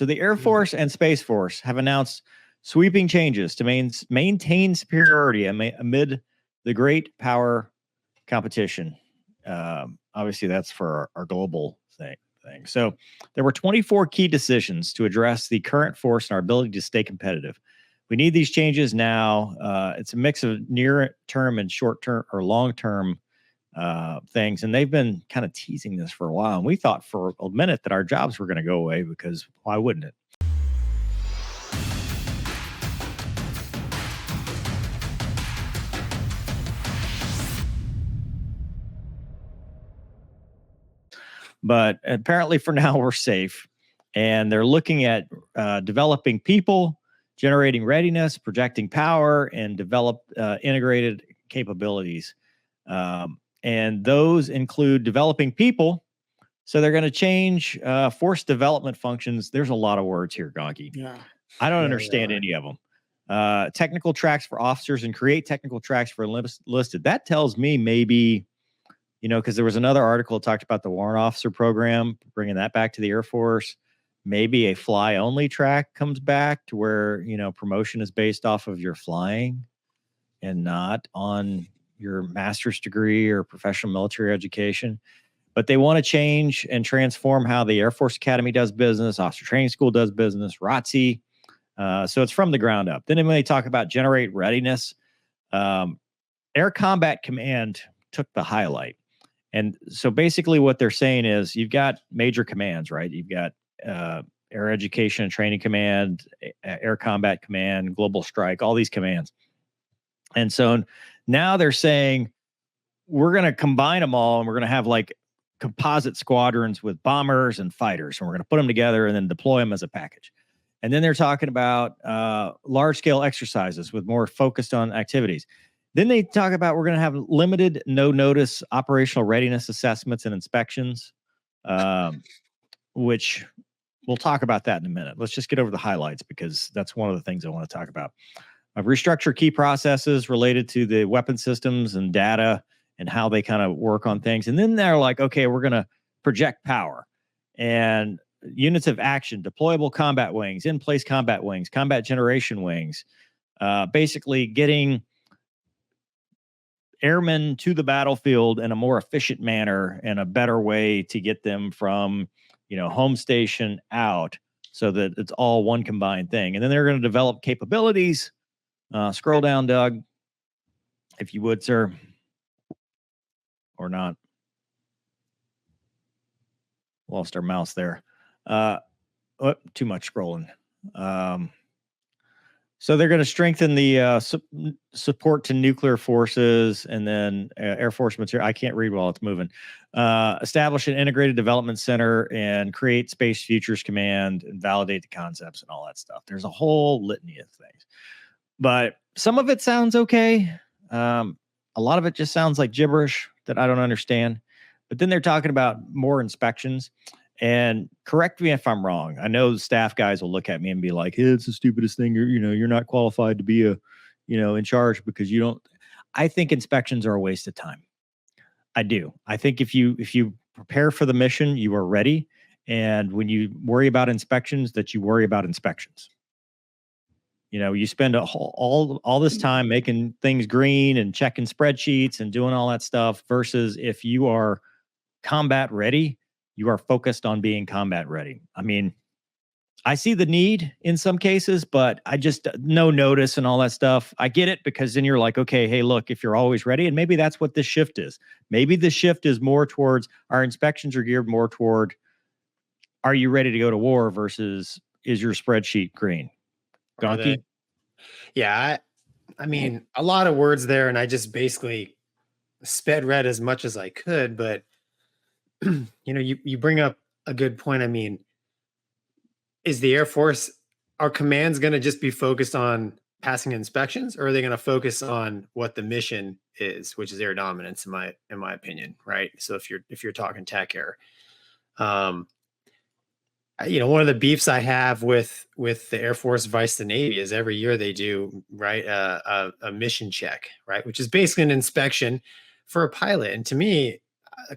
So the Air Force and Space Force have announced sweeping changes to maintain superiority amid the great power competition. Obviously, that's for our global thing. So there were 24 key decisions to address the current force and our ability to stay competitive. We need these changes now. It's a mix of near-term and short-term or long-term things, and they've been kind of teasing this for a while. And we thought for a minute that our jobs were going to go away, because why wouldn't it? But apparently for now we're safe, and they're looking at developing people, generating readiness, projecting power, and develop integrated capabilities. And those include developing people. So they're going to change force development functions. There's a lot of words here, Gonky. Yeah. I don't understand any of them. Technical tracks for officers and create technical tracks for enlisted. That tells me maybe, because there was another article that talked about the warrant officer program, bringing that back to the Air Force. Maybe a fly-only track comes back to where, promotion is based off of your flying and not on your master's degree or professional military education. But they want to change and transform how the Air Force Academy does business, Officer Training School does business, ROTC. So it's from the ground up. Then when they talk about generate readiness, Air Combat Command took the highlight. And so basically what they're saying is you've got major commands, right? You've got Air Education and Training Command, Air Combat Command, Global Strike, all these commands. And so now they're saying we're going to combine them all, and we're going to have like composite squadrons with bombers and fighters, and we're going to put them together and then deploy them as a package. And then they're talking about large-scale exercises with more focused on activities. Then they talk about we're going to have limited no-notice operational readiness assessments and inspections, which we'll talk about that in a minute. Let's just get over the highlights, because that's one of the things I want to talk about. Restructure key processes related to the weapon systems and data and how they kind of work on things. And then they're like, okay, we're going to project power and units of action, deployable combat wings, in-place combat wings, combat generation wings, basically getting airmen to the battlefield in a more efficient manner and a better way to get them from, home station out, so that it's all one combined thing. And then they're going to develop capabilities. Scroll down, Doug, if you would, sir, or not. Lost our mouse there. Too much scrolling. So they're going to strengthen the support to nuclear forces, and then Air Force material. I can't read while it's moving. Establish an integrated development center and create Space Futures Command and validate the concepts and all that stuff. There's a whole litany of things, but some of it sounds okay. A lot of it just sounds like gibberish that I don't understand. But then they're talking about more inspections. And correct me if I'm wrong. I know the staff guys will look at me and be like, hey, it's the stupidest thing. You're not qualified to be in charge because you don't. I think inspections are a waste of time. I do. I think if you prepare for the mission, you are ready. And when you worry about inspections, that you worry about inspections. You spend all this time making things green and checking spreadsheets and doing all that stuff, versus if you are combat ready, you are focused on being combat ready. I mean, I see the need in some cases, but I just no notice and all that stuff. I get it, because then you're like, okay, hey, look, if you're always ready, and maybe that's what this shift is. Maybe the shift is more towards our inspections are geared more toward, are you ready to go to war versus is your spreadsheet green? Gonky? Yeah, I mean, a lot of words there, and I just basically read as much as I could, but you bring up a good point. I mean, is the Air Force, our commands going to just be focused on passing inspections, or are they going to focus on what the mission is, which is air dominance, in my opinion, right? So if you're talking tech air, one of the beefs I have with the Air Force vice the Navy is every year they do a mission check, right, which is basically an inspection for a pilot. And to me,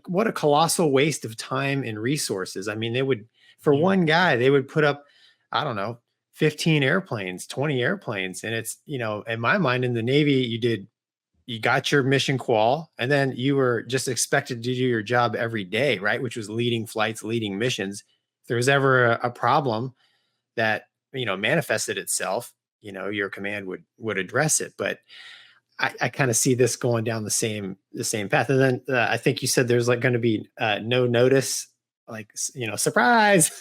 what a colossal waste of time and resources. I mean, for one guy, they would put up I don't know, 15 airplanes, 20 airplanes. And it's, you know, in my mind, in the Navy, you got your mission qual, and then you were just expected to do your job every day, right? Which was leading flights, leading missions. If there was ever a problem that, you know, manifested itself, you know, your command would address it. But I kind of see this going down the same path. And then I think you said there's like going to be no notice, like, you know, surprise,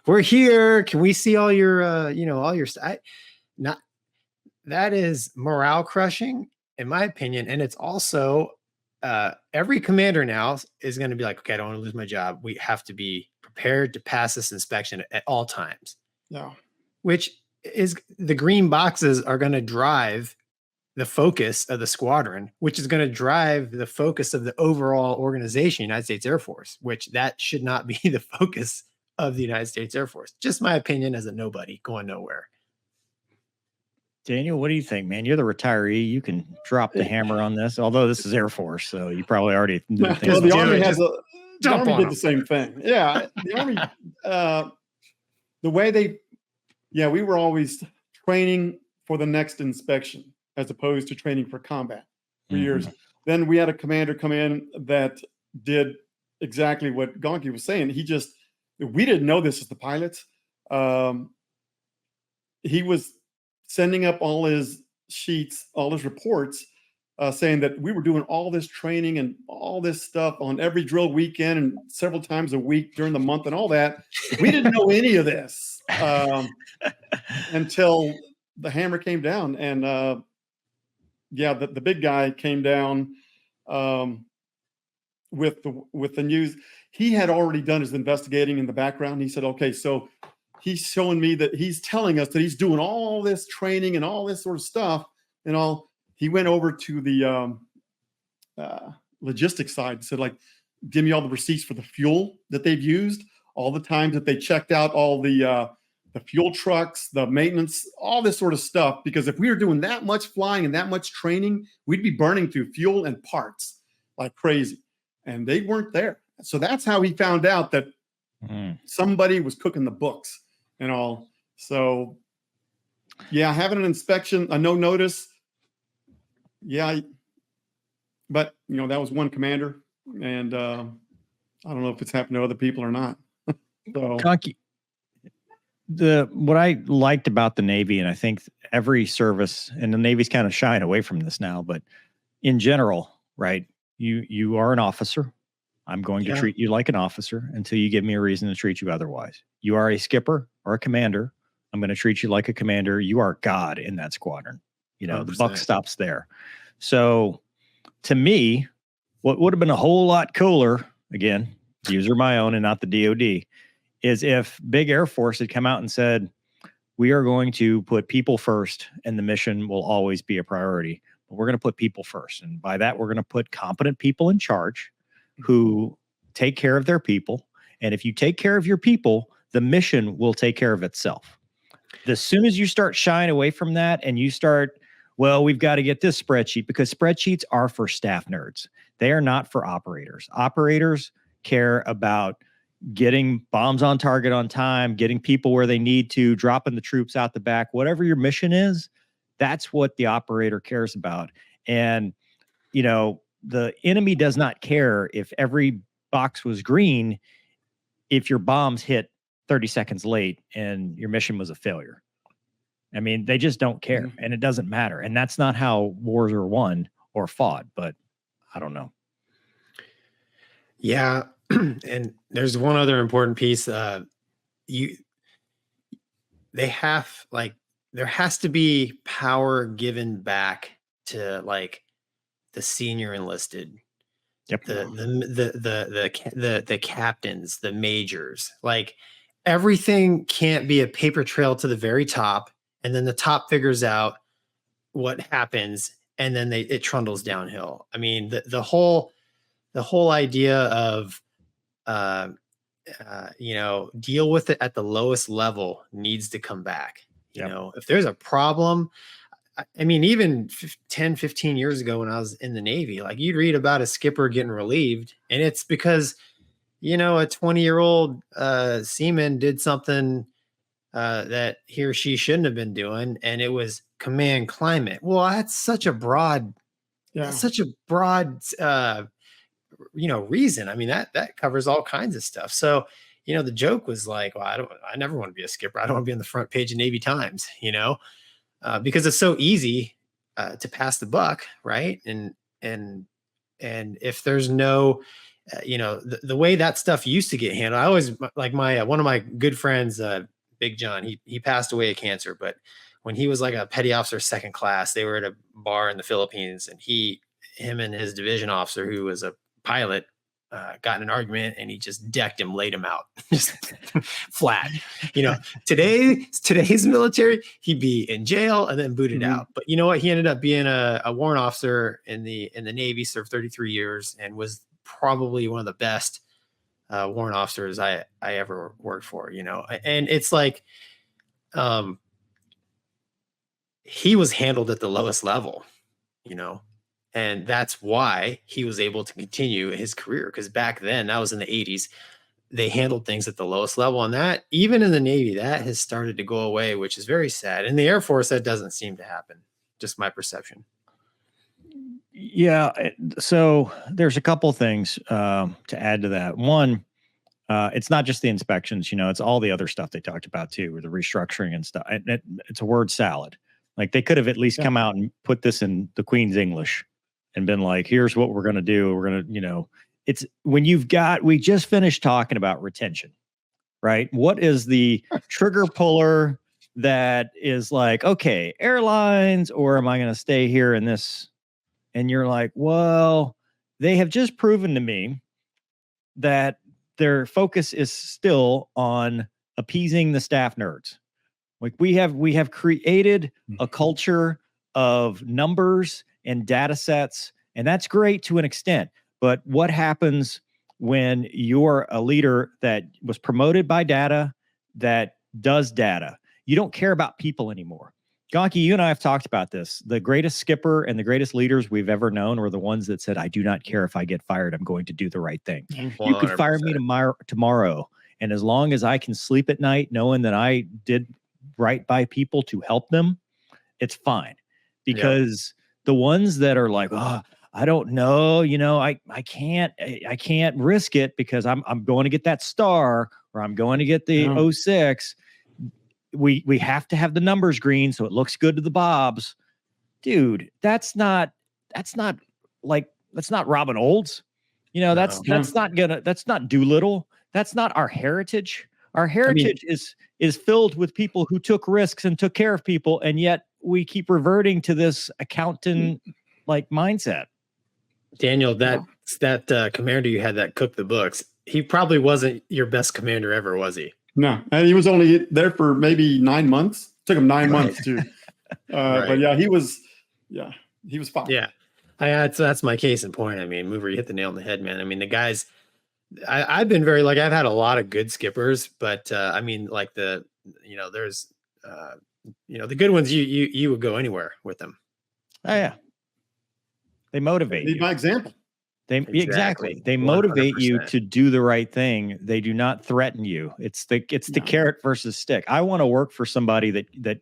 we're here. Can we see all your, you know, all your not that is morale crushing, in my opinion. And it's also every commander now is going to be like, okay, I don't want to lose my job. We have to be prepared to pass this inspection at all times. Yeah. Which is, the green boxes are going to drive the focus of the squadron, which is going to drive the focus of the overall organization, United States Air Force, which that should not be the focus of the United States Air Force. Just my opinion as a nobody going nowhere. Daniel, what do you think, man? You're the retiree. You can drop the hammer on this, although this is Air Force, so you probably already knew Well, things. the Army has Just the jump Army on did them. the same thing. Yeah, the Army, the way they, we were always training for the next inspection as opposed to training for combat for years. Then we had a commander come in that did exactly what Gonky was saying. We didn't know this as the pilots. He was sending up all his sheets, all his reports, saying that we were doing all this training and all this stuff on every drill weekend and several times a week during the month and all that. We didn't know any of this until the hammer came down. And the big guy came down with the news. He had already done his investigating in the background. He said, okay, so he's showing me that he's telling us that he's doing all this training and all this sort of stuff and all. He went over to the logistics side and said, like, give me all the receipts for the fuel that they've used, all the times that they checked out all the fuel trucks, the maintenance, all this sort of stuff. Because if we were doing that much flying and that much training, we'd be burning through fuel and parts like crazy. And they weren't there. So that's how he found out that somebody was cooking the books and all. So, having an inspection, a no notice. But that was one commander, and I don't know if it's happened to other people or not. So, Gonky, what I liked about the Navy, and I think every service, and the Navy's kind of shying away from this now, but in general, right? You are an officer. I'm going to treat you like an officer until you give me a reason to treat you otherwise. You are a skipper or a commander. I'm going to treat you like a commander. You are God in that squadron. 100%. The buck stops there. So to me, what would have been a whole lot cooler, again, user my own and not the DOD, is if Big Air Force had come out and said, we are going to put people first and the mission will always be a priority. But we're going to put people first. And by that, we're going to put competent people in charge who take care of their people. And if you take care of your people, the mission will take care of itself. As soon as you start shying away from that and you start, well, we've got to get this spreadsheet, because spreadsheets are for staff nerds. They are not for operators. Operators care about getting bombs on target on time, getting people where they need to, dropping the troops out the back, whatever your mission is, that's what the operator cares about. And, the enemy does not care if every box was green if your bombs hit 30 seconds late and your mission was a failure. I mean, they just don't care, and it doesn't matter. And that's not how wars are won or fought, but I don't know. Yeah. And there's one other important piece. There has to be power given back to like the senior enlisted, the captains, the majors. Like, everything can't be a paper trail to the very top, and then the top figures out what happens, and then it trundles downhill. I mean, the whole idea of deal with it at the lowest level needs to come back. If there's a problem, I mean, even 10, 15 years ago when I was in the Navy, like, you'd read about a skipper getting relieved, and it's because you know, a 20-year-old seaman did something that he or she shouldn't have been doing, and it was command climate. Well, that's such a broad, reason. I mean, that covers all kinds of stuff. So, the joke was like, well, I never want to be a skipper. I don't want to be on the front page of Navy Times, because it's so easy to pass the buck, right? And if there's no, the way that stuff used to get handled, I always like one of my good friends, Big John. He passed away of cancer, but when he was like a petty officer, second class, they were at a bar in the Philippines, and him and his division officer, who was a pilot, got in an argument, and he just decked him, laid him out, just flat. Today's military, he'd be in jail and then booted out. But you know what? He ended up being a warrant officer in the Navy, served 33 years, and was probably one of the best warrant officers I ever worked for. And it's like, he was handled at the lowest level, and that's why he was able to continue his career. Because back then, that was in the 80s, they handled things at the lowest level. And that, even in the Navy, that has started to go away, which is very sad. In the Air Force, that doesn't seem to happen. Just my perception. Yeah. So there's a couple things to add to that. One, it's not just the inspections, it's all the other stuff they talked about too, or the restructuring and stuff. It's a word salad. Like, they could have at least come out and put this in the Queen's English and been like, here's what we're going to do. We're going to, it's when we just finished talking about retention, right? What is the trigger puller that is like, okay, airlines, or am I going to stay here in this? And you're like, well, they have just proven to me that their focus is still on appeasing the staff nerds. Like, we have created a culture of numbers and data sets, and that's great to an extent. But what happens when you're a leader that was promoted by data, that does data? You don't care about people anymore. Gonky, you and I have talked about this. The greatest skipper and the greatest leaders we've ever known were the ones that said, I do not care if I get fired. I'm going to do the right thing. 100%. You could fire me tomorrow. And as long as I can sleep at night knowing that I did right by people to help them, it's fine. Because the ones that are like, oh, I don't know, I can't risk it because I'm going to get that star, or I'm going to get the 06. We have to have the numbers green so it looks good to the Bobs. Dude, that's not Robin Olds. That's not Doolittle. That's not our heritage. Our heritage is filled with people who took risks and took care of people, and yet we keep reverting to this accountant mindset. Daniel, that commander you had that cooked the books, he probably wasn't your best commander ever, was he? No, and he was only there for maybe 9 months. Took him 9 months too. But yeah, he was fine. Yeah, that's my case in point. I mean, Mover, you hit the nail on the head, man. I mean, the guys, I've been very lucky. I've had a lot of good skippers, but I mean, like there's the good ones. You would go anywhere with them. Oh yeah, they motivate you. My example. Exactly. They motivate 100%. You to do the right thing. They do not threaten you. It's the carrot versus stick. I want to work for somebody that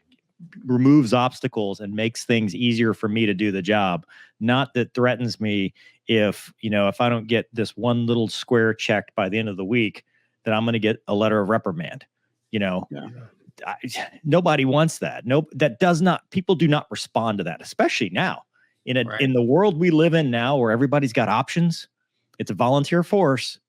removes obstacles and makes things easier for me to do the job, not that threatens me if I don't get this one little square checked by the end of the week, that I'm going to get a letter of reprimand. Nobody wants that. People do not respond to that, especially now. In the world we live in now, where everybody's got options, it's a volunteer force.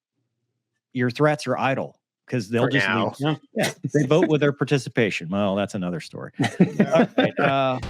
Your threats are idle because they'll just leave. Yeah, they vote with their participation. Well, that's another story. All right,